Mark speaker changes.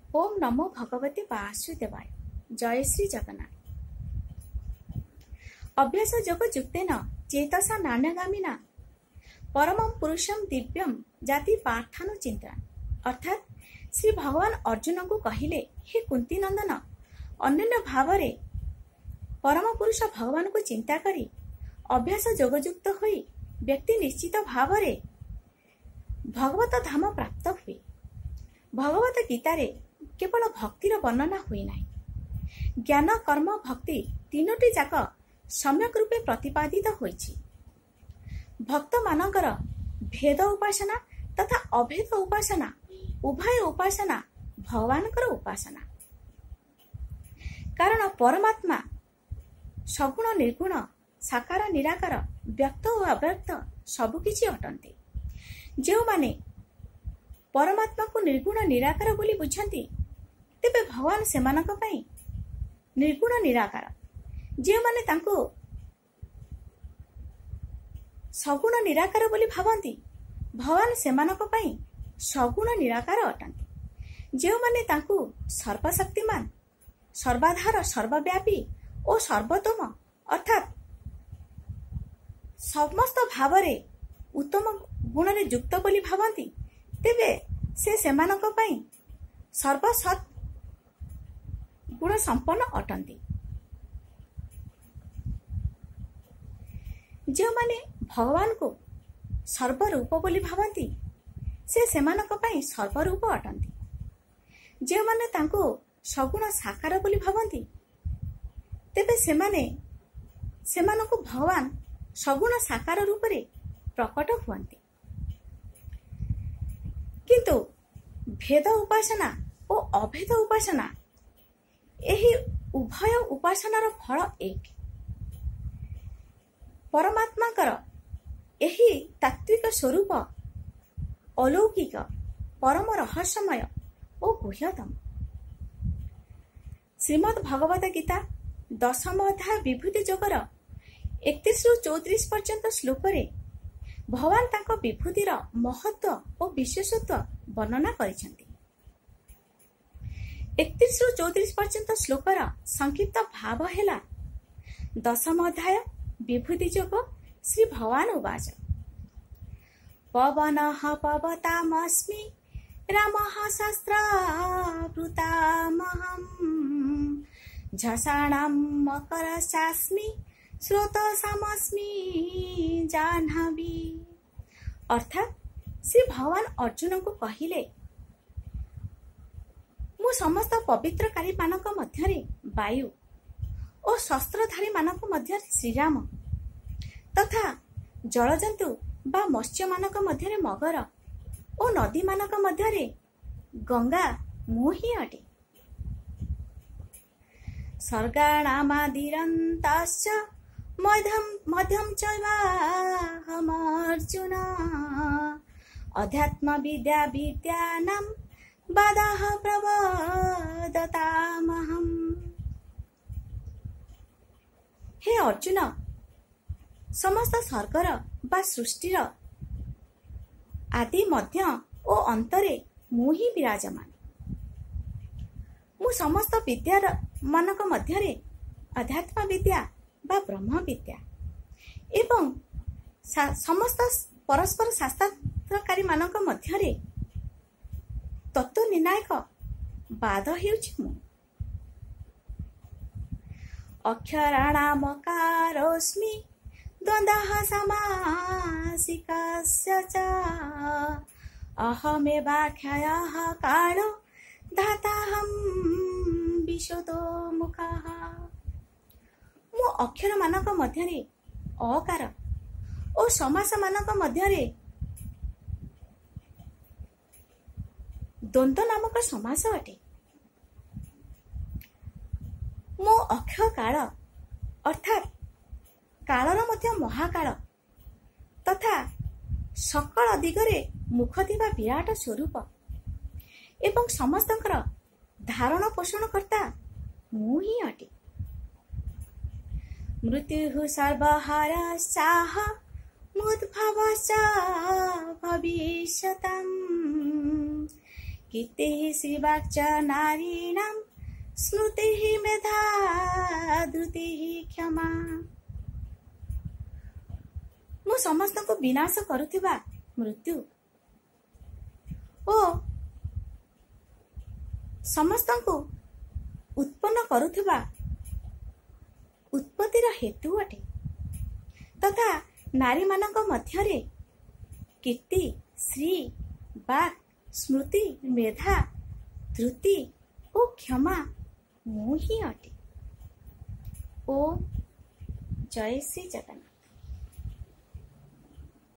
Speaker 1: ओम नमो भगवते वासुदेवाय। जय श्री जगन्नाथ। अभ्यास योग युक्तेन चेतसा नान्यगामिना परमं पुरुषम दिव्यम जाति पार्थानुचिंतन। अर्थात श्री भगवान अर्जुन को कहले, हे कुंती नंदन, अन्य भाव परम पुरुष भगवान को चिंता करी अभ्यास योगयुक्त होई व्यक्ति निश्चित भाव भगवत धाम प्राप्त हुए। भगवत गीतारे केवल भक्तिर वर्णना हुई नहीं, ज्ञान कर्म भक्ति तीनोटी जाक सम्यक रूपे प्रतिपादित होइछि। भक्त मानकर भेद उपासना तथा अभेद उपासना उभय उपासना भगवानकर उपासना। कारण परमात्मा सगुण निर्गुण साकार निराकार व्यक्त और अव्यक्त सबकिछि अटंती। जो माने परमात्मा को निर्गुण निराकार बोली बुझंती, तेबे भगवान सेमानक पई निर्गुण निराकार। जे माने तांको सगुण निराकार बोली भावंती, भगवान सेमानक पई सगुण निराकार अटंती। जे माने तांको सर्वशक्तिमान सर्वाधार सर्वव्यापी और सर्वोत्तम अर्थात समस्त भावरे उत्तम गुण युक्त बोली भावंती, तेबे से सेमानक पई सर्वसत गुण संपन्न अटंती। जो माने भगवान को सर्वरूप बोली भावंती, से सेमानक पई सर्वरूप अटंती। जो माने तांको सगुण साकार बोली भावंती, तेबे सेमानकु भगवान सगुण साकार रूप रे प्रकट हुअन्ति। किंतु भेद उपासना और अभेद उपासना एही उभय उपासनार फल एक। परमात्माकर एही तात्विक स्वरूप अलौकिक परम रहस्यमय और गुह्यतम। श्रीमद् भगवत गीता 10 अध्याय विभूति जोगर 31 ରୁ 34 पर्यंत श्लोक रे भगवान तांको विभूतिर महत्व और विशेषत्व वर्णना करिसेंति। 31 ରୁ 34 पर्यंत श्लोकर संक्षिप्त भाव हेला, 10 अध्याय विभूति जोग श्री भगवान उवाच, पवनः पवतामस्मि रामः शस्त्रभृतामहम् झषाणां मकरश्चास्मि स्रोतसामस्मि जाह्नवी। अर्थात श्री भगवान अर्जुन को कहिले, मु समस्त पवित्रकारी मानक मध्यरे वायु और शस्त्रधारी मानक मध्यरे श्रीराम तथा जलजंतु बा मत्स्य मानक मध्यरे मगर और नदी मानक मध्यरे गंगा मु ही अटे। स्वर्गाणामादिरन्तश्च मध्यम चैवाहमर्जुन अध्यात्म विद्या विद्यानां बाधाः प्रवदतामहम्। हे अर्जुन, समस्त स्वर्गर बा सृष्टिर आदि मध्य और अंतरे मु ही विराजमान। मु समस्त विद्या मानक मध्यरे अध्यात्म विद्या बा ब्रह्म विद्या एवं समस्त परस्पर शास्त्रकारी मानक मध्यरे तत्व निर्णायक बाध हेउछि मु। अक्षराणामकारोऽस्मि द्वन्द्वः समासिकस्य च अहमेवाख्ययः कालो धाताहं विशुद्धो मुखः। मु अक्षर मानक मध्यरे अकार और समास मानक मध्यरे द्वंद्व नामक समास अटे। मु अक्षय काल अर्थात कालर मध्य महाकाल तथा सकल दिगरे मुख थिबा विराट स्वरूप एवं समस्तଙ୍କର धारण पोषण कर्ता मु ही अटे। मृत्यु सर्वहारश्चाह मुद्भवश्च भविष्यतम् कीर्तिः श्रीवाक्च नारीणां स्मृतिः मेधा धृतिः क्षमा। ମୁଁ ସମସ୍ତଙ୍କୁ ବିନାଶ କରୁଥିବା ମୃତ୍ୟୁ ଓ ସମସ୍ତଙ୍କୁ ଉତ୍ପନ୍ନ କରୁଥିବା ଉତ୍ପତ୍ତିର ହେତୁ ଅଟେ ତଥା ନାରୀମାନଙ୍କ ମଧ୍ୟରେ କୀର୍ତ୍ତି ଶ୍ରୀ ବାକ୍ ସ୍ମୃତି ମେଧା ଧୃତି ଓ କ୍ଷମା ମୁଁ ହିଁ ଅଟେ। ଓ ଜୟ ଶ୍ରୀ ଜଗନ୍ନାଥ।